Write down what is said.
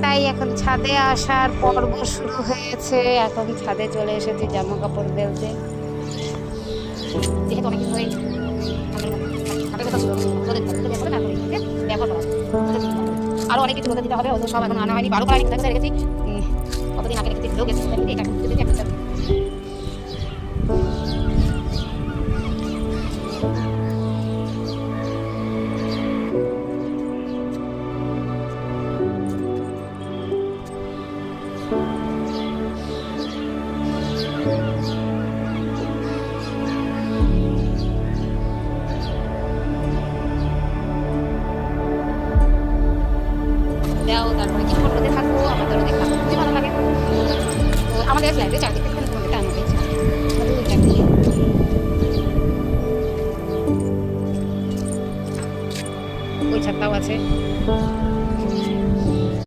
তাই এখন ছাদে আসার পর্ব শুরু হয়েছে। এখন ছাদে চলে এসেছি জামা কাপড় বেলতে, যেহেতু অনেকদিন ধরে হাতের কথা ছিল রোদে দিতে হবে, তারপরে ব্যবহার করা আরো অনেক কিছু রোদে দিতে হবে, ওদের সব এখন আনা হয়নি, বারো করা কোথায় রেখেছি, কতদিন আগে রেখেছি লোক এসে এটা এখন দিতে এখন দাও। তারপরে কিছুক্ষণ রোদে থাকবো, আমার তো রোদে থাকতে খুবই ভালো লাগে। তো আমাদের ফ্ল্যাটে চারদিক থেকে তোমাদের টানো পেয়েছি, ওই ছাদটাও আছে।